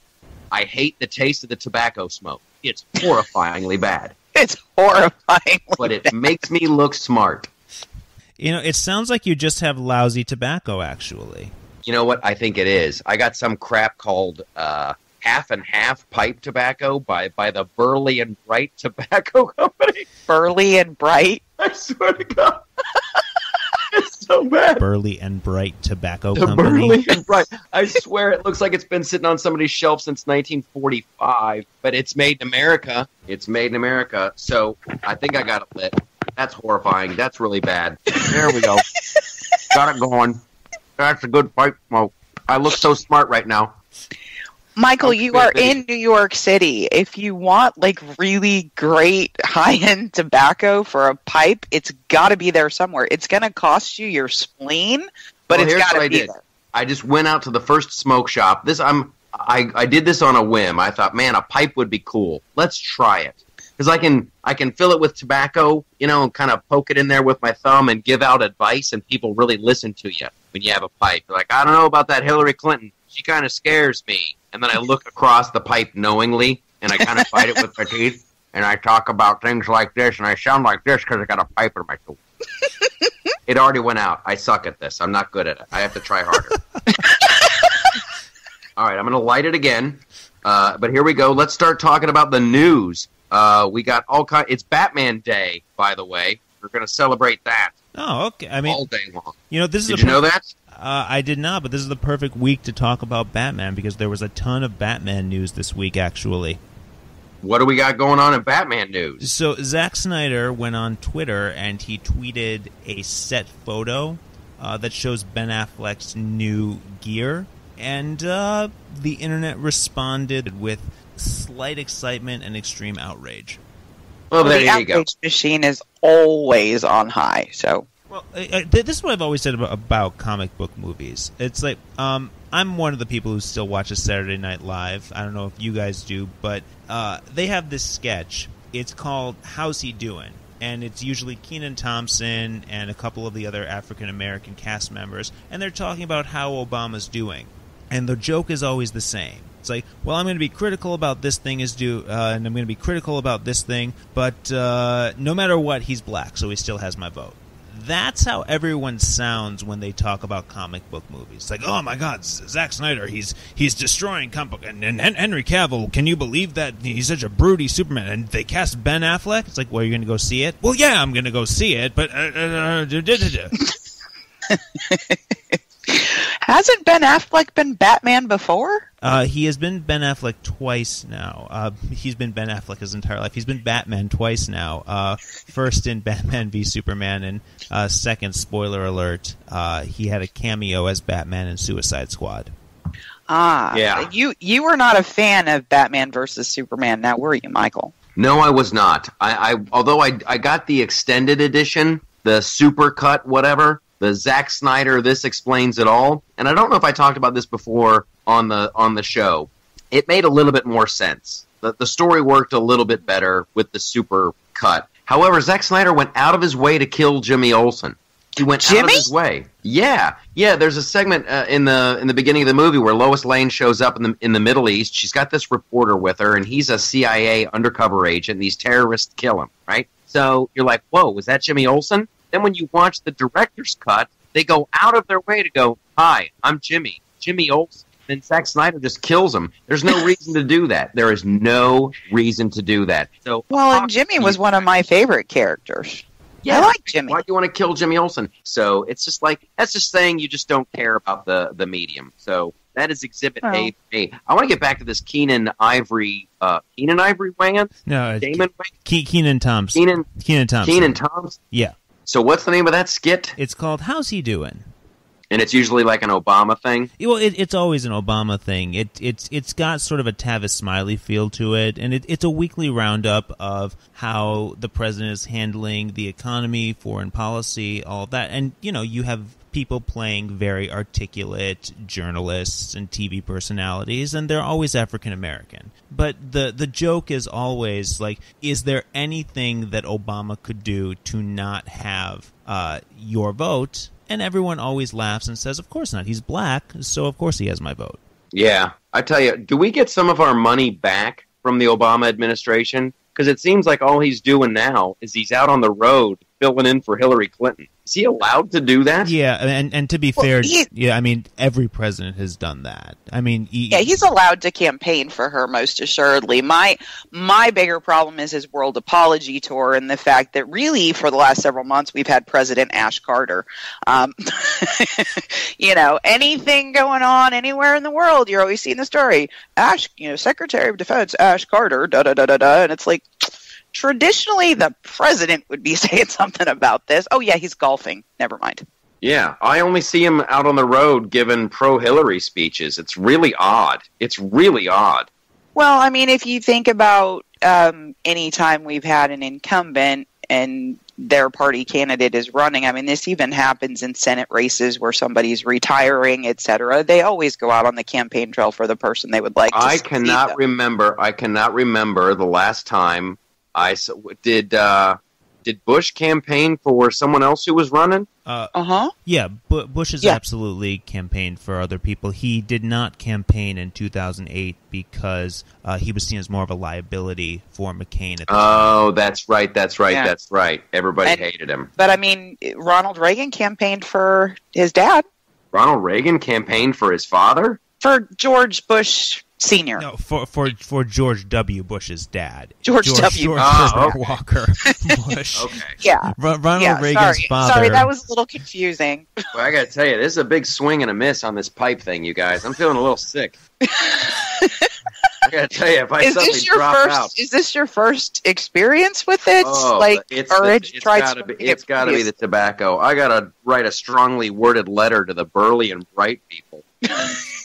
I hate the taste of the tobacco smoke. It's horrifyingly bad. It's horrifying. But it makes me look smart. You know, it sounds like you just have lousy tobacco, actually. You know what? I think it is. I got some crap called Half and Half pipe tobacco by the Burley and Bright Tobacco Company. Burly and bright. I swear to God. It's so bad. Burley and Bright Tobacco The Company. Burley and Bright. I swear it looks like it's been sitting on somebody's shelf since 1945, but it's made in America. It's made in America, so I think I got it lit. That's horrifying. That's really bad. There we go. Got it going. That's a good pipe smoke. I look so smart right now. Michael, you are in New York City. If you want like really great high-end tobacco for a pipe, it's got to be there somewhere. It's going to cost you your spleen, but it's got to be there. I just went out to the first smoke shop. I did this on a whim. I thought, man, a pipe would be cool. Let's try it. Because I can fill it with tobacco, and kind of poke it in there with my thumb and give out advice, and people really listen to you when you have a pipe. They're like, I don't know about that Hillary Clinton. She kind of scares me. And then I look across the pipe knowingly, and I kind of bite it with my teeth, and I talk about things like this, and I sound like this because I got a pipe in my tooth. It already went out. I suck at this. I'm not good at it. I have to try harder. All right, I'm going to light it again. But here we go. Let's start talking about the news. We got all kinds. It's Batman Day, by the way. We're going to celebrate that. Oh, okay. I mean, all day long. This is. Did you know that? I did not, but this is the perfect week to talk about Batman because there was a ton of Batman news this week, actually. What do we got going on in Batman news? So Zack Snyder went on Twitter and he tweeted a set photo that shows Ben Affleck's new gear, and the internet responded with slight excitement and extreme outrage. Well, there the you go. outrage machine is always on high, so... Well, this is what I've always said about comic book movies. It's like, I'm one of the people who still watches Saturday Night Live. I don't know if you guys do, but they have this sketch. It's called How's He Doing? And it's usually Kenan Thompson and a couple of the other African-American cast members, and they're talking about how Obama's doing. And the joke is always the same. It's like, well, I'm going to be critical about this thing and I'm going to be critical about this thing, but no matter what, he's black, so he still has my vote. That's how everyone sounds when they talk about comic book movies. It's like, oh my God, Zack Snyder, he's destroying comic book. And Henry Cavill, can you believe that he's such a broody Superman? And they cast Ben Affleck? It's like, well, you're going to go see it? Well, yeah, I'm going to go see it, but... Hasn't Ben Affleck been Batman before? He has been Ben Affleck twice now. He's been Ben Affleck his entire life. He's been Batman twice now. First in Batman v Superman, and second, spoiler alert, he had a cameo as Batman in Suicide Squad. Yeah. You were not a fan of Batman versus Superman, now were you, Michael? No, I was not. Although I got the extended edition, the super cut, whatever, the Zack Snyder This Explains It All, and I don't know if I talked about this before on the show. It made a little bit more sense. The story worked a little bit better with the super cut. However, Zack Snyder went out of his way to kill Jimmy Olsen. He went out of his way. Yeah. There's a segment in the beginning of the movie where Lois Lane shows up in the Middle East. She's got this reporter with her, and he's a CIA undercover agent. And these terrorists kill him, right? So you're like, whoa, was that Jimmy Olsen? Then when you watch the director's cut, They go out of their way to go, "Hi, I'm Jimmy Olsen." Then Zack Snyder just kills him. There's no reason to do that. There is no reason to do that. So, and Jimmy was one of my favorite characters. Yeah, I like Jimmy. Why do you want to kill Jimmy Olsen? So it's just like, that's just saying you just don't care about the medium. So that is Exhibit A. I want to get back to this Keenan Ivory weigh-in? No, Damon Keenan Thompson. Keenan Thompson. Yeah. So what's the name of that skit? It's called How's He Doing? And it's usually like an Obama thing? Well, it's always an Obama thing. It's got sort of a Tavis Smiley feel to it, and it's a weekly roundup of how the president is handling the economy, foreign policy, all of that. And, you have people playing very articulate journalists and TV personalities, and they're always African American. But the joke is always like, is there anything that Obama could do to not have your vote? And everyone always laughs and says, of course not. He's black, so of course he has my vote. Yeah. I tell you, do we get some of our money back from the Obama administration? Because it seems like all he's doing now is he's out on the road filling in for Hillary Clinton. Is he allowed to do that? Yeah, and to be fair, every president has done that. He's allowed to campaign for her, most assuredly. My bigger problem is his world apology tour and the fact that really for the last several months we've had President Ash Carter. Anything going on anywhere in the world, you're always seeing the story. Ash, Secretary of Defense Ash Carter, da-da-da-da-da, and it's like, traditionally, the president would be saying something about this. Oh, yeah, he's golfing. Never mind. Yeah, I only see him out on the road giving pro-Hillary speeches. It's really odd. Well, if you think about any time we've had an incumbent and their party candidate is running, this even happens in Senate races where somebody's retiring, etc. They always go out on the campaign trail for the person they would like to see. I cannot remember the last time did Bush campaign for someone else who was running? Yeah, Bush has absolutely campaigned for other people. He did not campaign in 2008 because he was seen as more of a liability for McCain at the time. That's right. Everybody hated him. But Ronald Reagan campaigned for his dad. Ronald Reagan campaigned for his father? For George Bush Senior. No, for George W. Bush's dad. George W. Walker Bush. Okay. Yeah. Ronald Reagan's father. Sorry, that was a little confusing. Well, I got to tell you, this is a big swing and a miss on this pipe thing, you guys. I'm feeling a little sick. I got to tell you, if I suddenly drop out. Is this your first experience with it? It's got to be the tobacco. I got to write a strongly worded letter to the Burley and Bright people.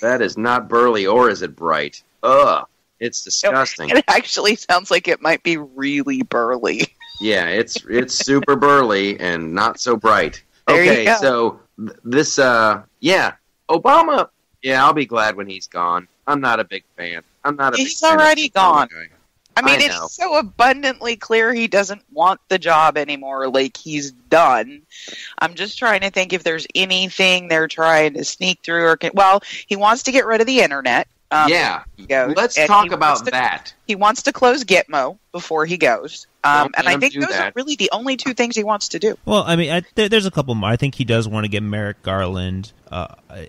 That is not Burley, or is it Bright? Ugh, it's disgusting. It actually sounds like it might be really burly. Yeah, it's super burly and not so bright. Okay, so this, Obama. Yeah, I'll be glad when he's gone. I'm not a big fan. He's already gone. It's so abundantly clear he doesn't want the job anymore. Like, he's done. I'm just trying to think if there's anything they're trying to sneak through. He wants to get rid of the internet. Let's talk about that. He wants to close Gitmo before he goes. And I think those are really the only two things he wants to do. Well, there's a couple more. I think he does want to get Merrick Garland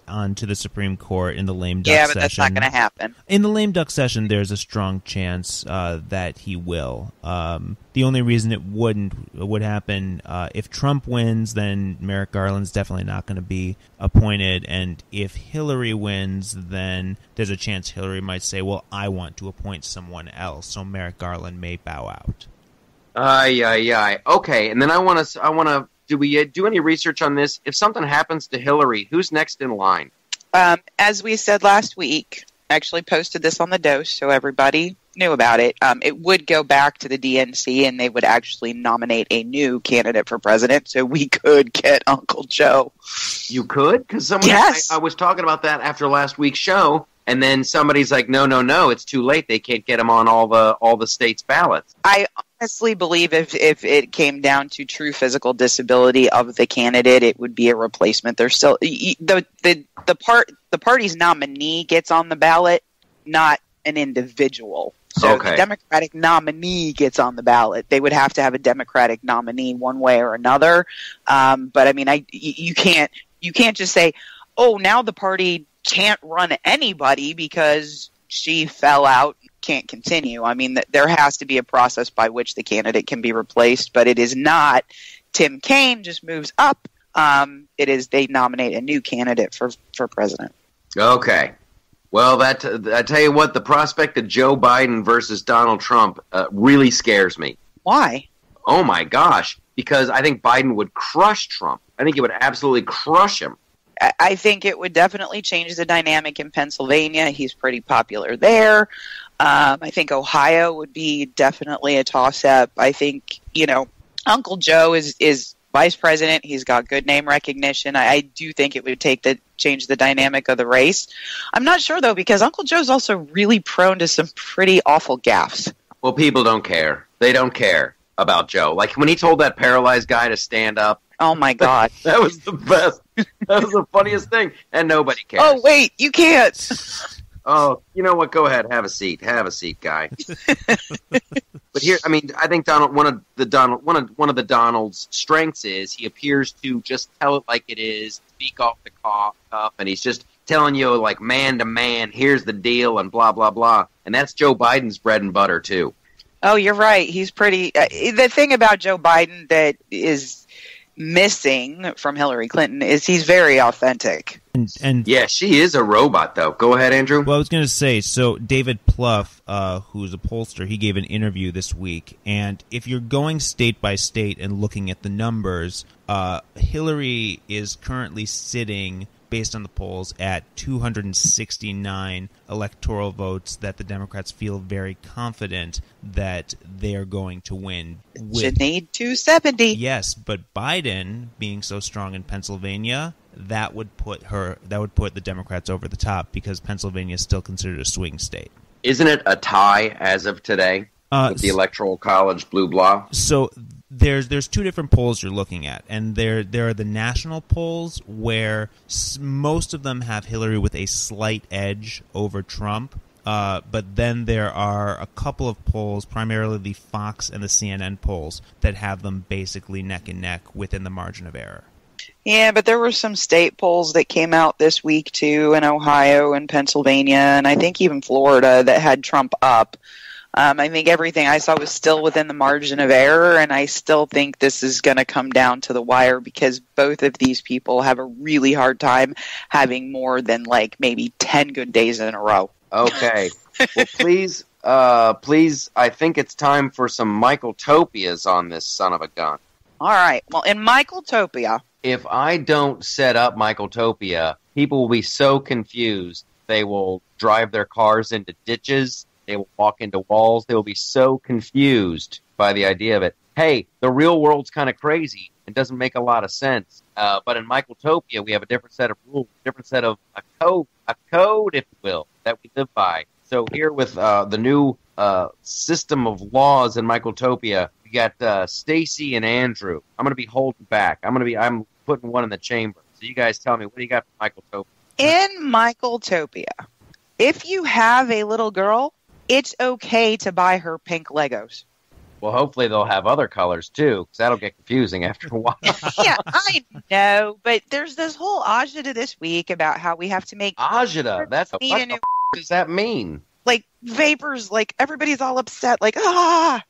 onto the Supreme Court in the lame duck session. Yeah, but that's not going to happen. In the lame duck session, there's a strong chance that he will. The only reason it would happen if Trump wins, then Merrick Garland's definitely not going to be appointed. And if Hillary wins, then there's a chance Hillary might say, well, I want to appoint someone else. So Merrick Garland may bow out. Okay, and then I want to. Do we do any research on this? If something happens to Hillary, who's next in line? As we said last week, I actually posted this on the Dose, so everybody knew about it. It would go back to the DNC, and they would actually nominate a new candidate for president, so we could get Uncle Joe. You could? Because I was talking about that after last week's show. And then somebody's like, no, it's too late. They can't get him on all the states' ballots. I honestly believe if it came down to true physical disability of the candidate, it would be a replacement. There's still the party's nominee gets on the ballot, not an individual. So the Democratic nominee gets on the ballot. They would have to have a Democratic nominee one way or another. But you can't you can't just say, oh, now the party can't run anybody because she fell out, can't continue. I mean, there has to be a process by which the candidate can be replaced, but it is not Tim Kaine just moves up. It is they nominate a new candidate for president. Okay. Well, I tell you what, the prospect of Joe Biden versus Donald Trump really scares me. Why? Oh, my gosh. Because I think Biden would crush Trump. I think he would absolutely crush him. I think it would definitely change the dynamic in Pennsylvania. He's pretty popular there. I think Ohio would be definitely a toss-up. I think, Uncle Joe is vice president. He's got good name recognition. I do think it would change the dynamic of the race. I'm not sure, though, because Uncle Joe's also really prone to some pretty awful gaffes. Well, people don't care. They don't care about Joe. Like when he told that paralyzed guy to stand up. Oh, my God. That was the best. That was the funniest thing. And nobody cares. Oh, wait, you can't. Oh, you know what? Go ahead. Have a seat. Have a seat, guy. But here, I mean, I think one of the Donald's strengths is he appears to just tell it like it is, speak off the cuff, and he's just telling you like man to man, here's the deal, and blah blah blah. And that's Joe Biden's bread and butter too. Oh, you're right. He's pretty. The thing about Joe Biden that is missing from Hillary Clinton is he's very authentic. And yeah, she is a robot, though. Go ahead, Andrew. Well, I was going to say, so David Plouffe, who's a pollster, he gave an interview this week, and if you're going state by state and looking at the numbers, Hillary is currently sitting, based on the polls, at 269 electoral votes that the Democrats feel very confident that they are going to win. Should need 270. Yes, but Biden, being so strong in Pennsylvania, that would put the Democrats over the top because Pennsylvania is still considered a swing state. Isn't it a tie as of today with the Electoral College blue blah? So there's two different polls you're looking at, and there are the national polls where most of them have Hillary with a slight edge over Trump. But then there are a couple of polls, primarily the Fox and the CNN polls, that have them basically neck and neck within the margin of error. Yeah, but there were some state polls that came out this week, too, in Ohio and Pennsylvania, and I think even Florida, that had Trump up. I think everything I saw was still within the margin of error, and I still think this is going to come down to the wire because both of these people have a really hard time having more than, like, maybe 10 good days in a row. Okay. Well, please, I think it's time for some Michael-topias on this son of a gun. All right. Well, in Michael-topia, if I don't set up Michael-topia, people will be so confused. They will drive their cars into ditches. They will walk into walls. They will be so confused by the idea of it. Hey, the real world's kind of crazy. It doesn't make a lot of sense. But in Michael-topia, we have a different set of rules, different set of a code, if you will, that we live by. So here with the new system of laws in Michael-topia, we got Stacy and Andrew. I'm going to be holding back. I'm putting one in the chamber. So you guys tell me, what do you got for Michael-topia? In Michael-topia, if you have a little girl, it's okay to buy her pink Legos. Well, hopefully they'll have other colors, too, because that'll get confusing after a while. Yeah, I know, but there's this whole agita this week about how we have to make... Agita? What the does that mean? Like, vapors, like, everybody's all upset, like, ah!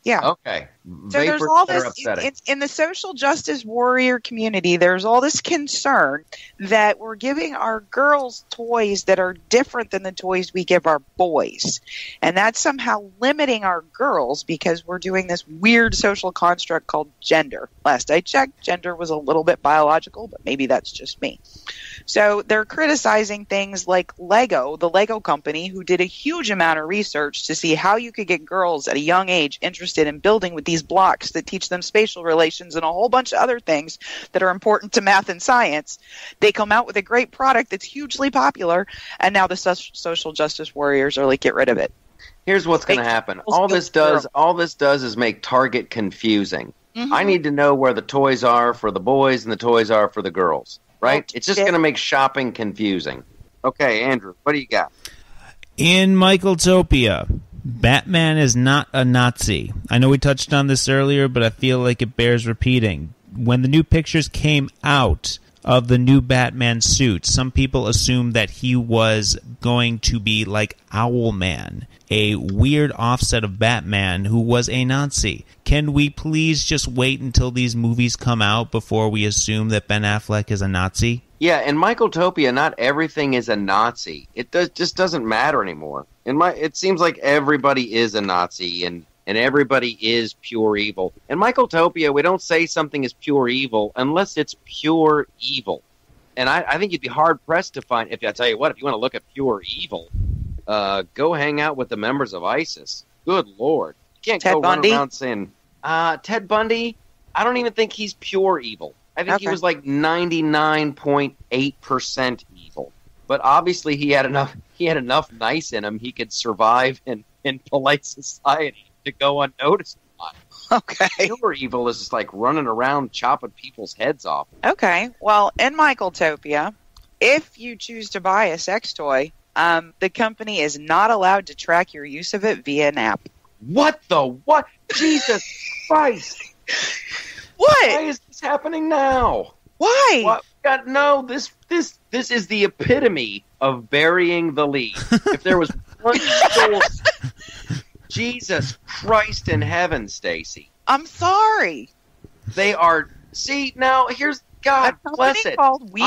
Yeah. Okay. So Vapors there's all that are this upsetting. in the social justice warrior community. There's all this concern that we're giving our girls toys that are different than the toys we give our boys, and that's somehow limiting our girls because we're doing this weird social construct called gender. Last I checked, gender was a little bit biological, but maybe that's just me. So they're criticizing things like Lego, the Lego company, who did a huge amount of research to see how you could get girls at a young age interested in building with these blocks that teach them spatial relations and a whole bunch of other things that are important to math and science. They come out with a great product that's hugely popular, and now the social justice warriors are like, get rid of it. Here's what's going to happen. All this does is make Target confusing. Mm-hmm. I need to know where the toys are for the boys and the toys are for the girls. Right? It's just going to make shopping confusing. Okay, Andrew, what do you got? In Michael-topia, Batman is not a Nazi. I know we touched on this earlier, but I feel like it bears repeating. When the new pictures came out, of the new Batman suit. Some people assumed that he was going to be like Owlman, a weird offset of Batman who was a Nazi. Can we please just wait until these movies come out before we assume that Ben Affleck is a Nazi? Yeah, in Michaeltopia, not everything is a Nazi. Just doesn't matter anymore. It seems like everybody is a Nazi and everybody is pure evil. In Michaeltopia, we don't say something is pure evil unless it's pure evil. And I think you'd be hard-pressed to find, if I tell you what, if you want to look at pure evil, go hang out with the members of ISIS. Good Lord. You can't Ted go Bundy? run around saying, Ted Bundy, I don't even think he's pure evil. I think he was like 99.8% evil. But obviously he had enough nice in him he could survive in polite society to go unnoticed. Okay. Pure evil is just like running around chopping people's heads off. Okay. Well, in Michaeltopia, if you choose to buy a sex toy, the company is not allowed to track your use of it via an app. What? Jesus Christ! What? Why is this happening now? Why? What? God, no, this is the epitome of burying the lead. If there was one source, Jesus Christ in heaven, Stacy. I'm sorry. They are. See, now here's God A bless company it. called We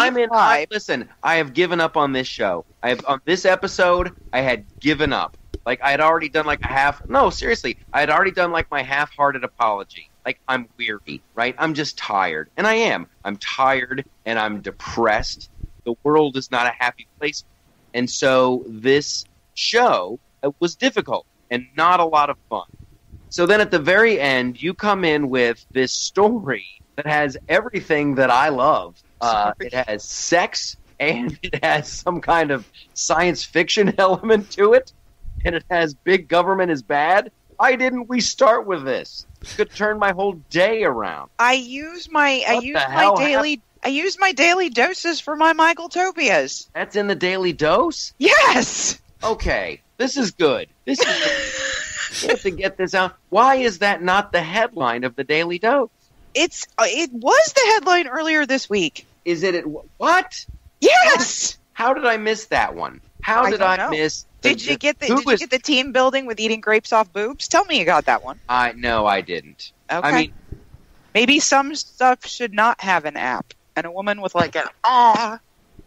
Listen, I have given up on this show. On this episode, I had given up. Like I had already done like a half. No, seriously, I had already done like my half-hearted apology. Like I'm weary, right? I'm just tired, and I am. I'm tired and I'm depressed. The world is not a happy place, and so this show was difficult and not a lot of fun. So then at the very end, you come in with this story that has everything that I love. It has sex, and it has some kind of science fiction element to it, and it has big government is bad. Why didn't we start with this? It could turn my whole day around. I use my daily doses for my Michaeltopias. That's in the Daily Dose? Yes. Okay, this is good. We have to get this out. Why is that not the headline of the Daily Dose? It was the headline earlier this week. Is it? What? Yes. How did I miss that one? How did I miss? Did you get the team building with eating grapes off boobs? Tell me you got that one. No, I didn't. Okay. I mean, maybe some stuff should not have an app. And a woman with like an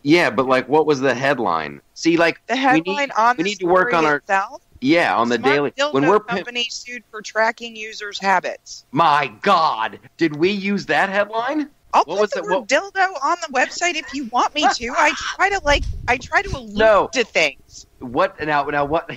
yeah, but like, what was the headline? See, like the headline we need to work on our itself. Yeah, on the Smart daily. dildo When we're company sued for tracking users' habits. My God, did we use that headline? I'll put the word dildo on the website if you want me to. I try to allude to things. What now? What?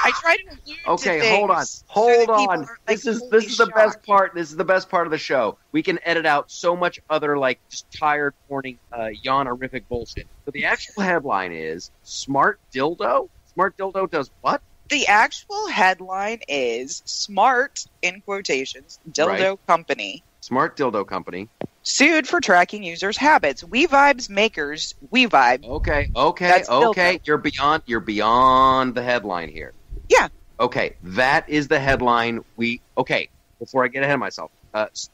I try to allude to things. Okay, hold on. This is the best part. This is the best part of the show. We can edit out so much other like just tired morning yawn-orific bullshit. So the actual headline is Smart Dildo. Smart Dildo does what? The actual headline is Smart, in quotations, Dildo Company. Smart Dildo Company. Sued for tracking users' habits. WeVibes makers. WeVibe. Okay. Dildo. You're beyond the headline here. Yeah. Okay, that is the headline. Before I get ahead of myself.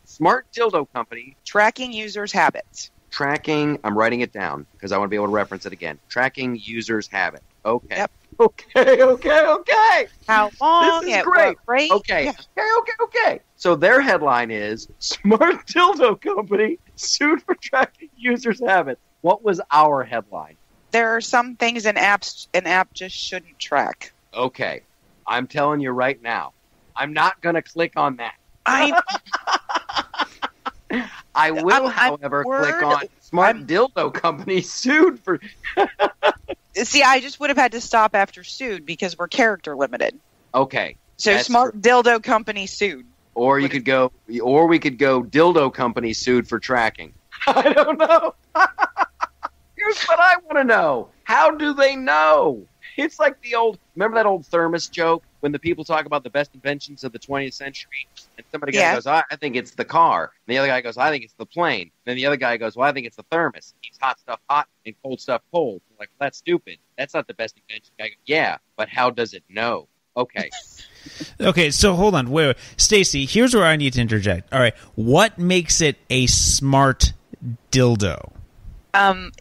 Smart Dildo Company. Tracking users' habits. I'm writing it down because I want to be able to reference it again. Tracking users' habit. Okay. Yep. Okay. How long? This is great. What rate? Okay. Yeah. Okay. So their headline is Smart Dildo Company sued for tracking users' habits. What was our headline? There are some things an app just shouldn't track. Okay. I'm telling you right now. I'm not going to click on that. I will, however, click on Smart Dildo Company sued for... See, I just would have had to stop after sued because we're character limited. Okay. So Smart Dildo Company sued. Or we could go Dildo Company sued for tracking. I don't know. Here's what I want to know. How do they know? It's like remember that old thermos joke when the people talk about the best inventions of the 20th century? And somebody goes, I think it's the car. And the other guy goes, I think it's the plane. And then the other guy goes, well, I think it's the thermos. It keeps hot stuff hot and cold stuff cold. I'm like, well, that's stupid. That's not the best invention. I go, yeah, but how does it know? Okay. Okay, so hold on. Wait. Stacy, here's where I need to interject. All right. What makes it a smart dildo?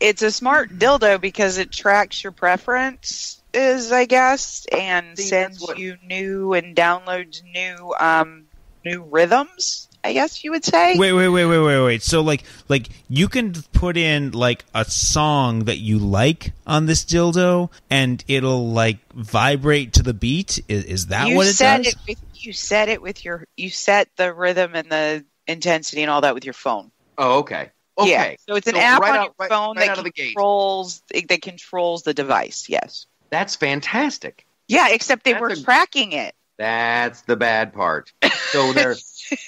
It's a smart dildo because it tracks your preferences, I guess, and sends you new and downloads new rhythms, I guess you would say. Wait. So like you can put in like a song that you like on this dildo and it'll like vibrate to the beat. Is that what it does? You set the rhythm and the intensity and all that with your phone. Oh, okay. Okay. Yeah. So it's an app on your phone that controls the device. Yes. That's fantastic. Yeah, except they were tracking it. That's the bad part. So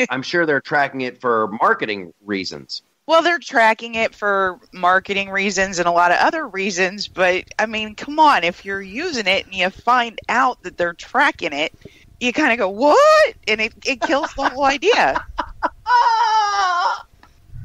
I'm sure they're tracking it for marketing reasons. Well, they're tracking it for marketing reasons and a lot of other reasons, but I mean, come on, if you're using it and you find out that they're tracking it, you kind of go, what? And it kills the whole idea.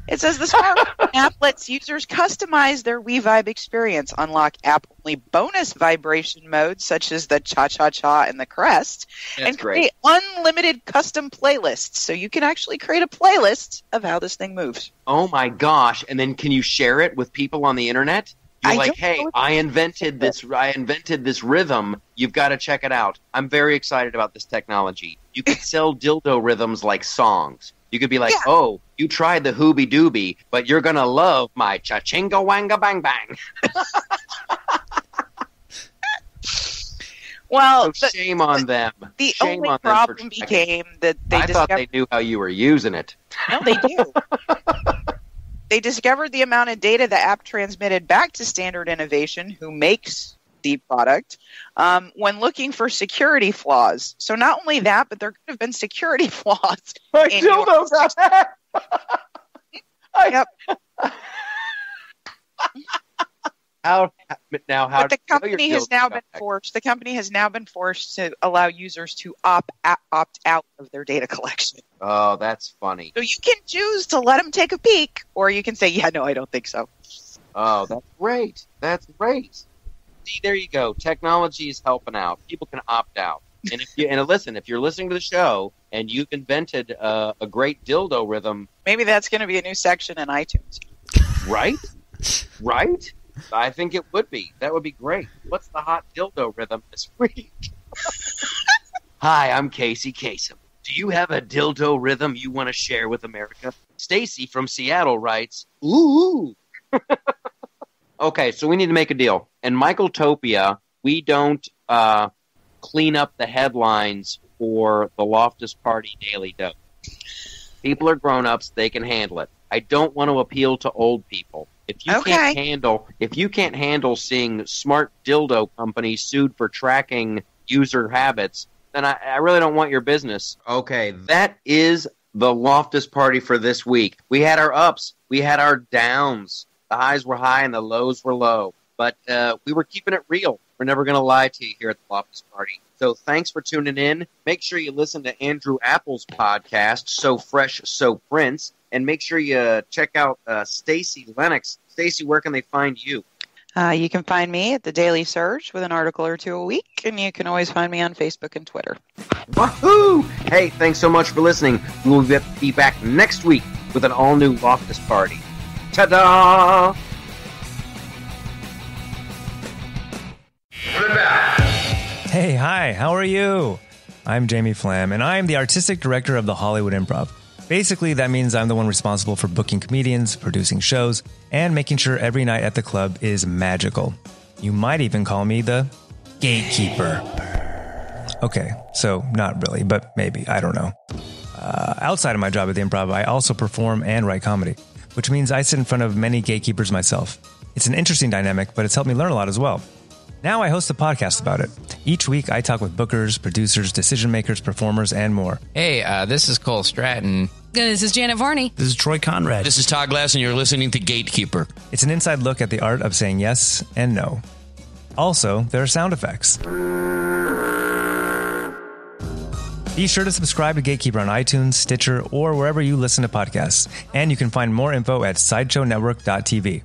It says the smartphone app lets users customize their WeVibe experience, unlock app-only bonus vibration modes such as the cha-cha-cha and the crest, and create unlimited custom playlists. So you can actually create a playlist of how this thing moves. Oh my gosh! And then can you share it with people on the internet? You're like, hey, I invented this rhythm. You've got to check it out. I'm very excited about this technology. You could sell dildo rhythms like songs. You could be like, oh, you tried the hoobie doobie, but you're going to love my cha-chinga wanga bang bang. Well, so shame on them. The only problem became that I thought they knew how you were using it. No, they do. They discovered the amount of data the app transmitted back to Standard Innovation, who makes the product, when looking for security flaws. So not only that, but there could have been security flaws. I still know that. Yep. But the company has now been forced. The company has now been forced to allow users to opt out of their data collection. Oh, that's funny. So you can choose to let them take a peek, or you can say, "Yeah, no, I don't think so." Oh, that's great. That's great. See, there you go. Technology is helping out. People can opt out. And if you're listening to the show and you've invented a great dildo rhythm, maybe that's going to be a new section in iTunes. Right? Right? I think it would be. That would be great. What's the hot dildo rhythm this week? Hi, I'm Casey Kasem. Do you have a dildo rhythm you want to share with America? Stacy from Seattle writes, ooh. Okay, so we need to make a deal. In Michaeltopia, we don't clean up the headlines for the Loftus Party Daily Dose. People are grown-ups; they can handle it. I don't want to appeal to old people. If you can't handle seeing smart dildo companies sued for tracking user habits, then I really don't want your business. Okay, that is the Loftus Party for this week. We had our ups, we had our downs. The highs were high and the lows were low. But we were keeping it real. We're never going to lie to you here at the Loftus Party. So thanks for tuning in. Make sure you listen to Andrew Apple's podcast, So Fresh, So Prince. And make sure you check out Stacy Lennox. Stacy, where can they find you? You can find me at the Daily Surge with an article or two a week. And you can always find me on Facebook and Twitter. Wahoo! Hey, thanks so much for listening. We will be back next week with an all-new Loftus Party. Ta-da! Hey, hi, how are you? I'm Jamie Flam, and I'm the artistic director of the Hollywood Improv. Basically, that means I'm the one responsible for booking comedians, producing shows, and making sure every night at the club is magical. You might even call me the gatekeeper. Okay, so not really, but maybe, I don't know. Outside of my job at the Improv, I also perform and write comedy, which means I sit in front of many gatekeepers myself. It's an interesting dynamic, but it's helped me learn a lot as well. Now I host a podcast about it. Each week I talk with bookers, producers, decision makers, performers, and more. Hey, this is Cole Stratton. This is Janet Varney. This is Troy Conrad. This is Todd Glass, and you're listening to Gatekeeper. It's an inside look at the art of saying yes and no. Also, there are sound effects. Be sure to subscribe to Gatekeeper on iTunes, Stitcher, or wherever you listen to podcasts. And you can find more info at SideshowNetwork.tv.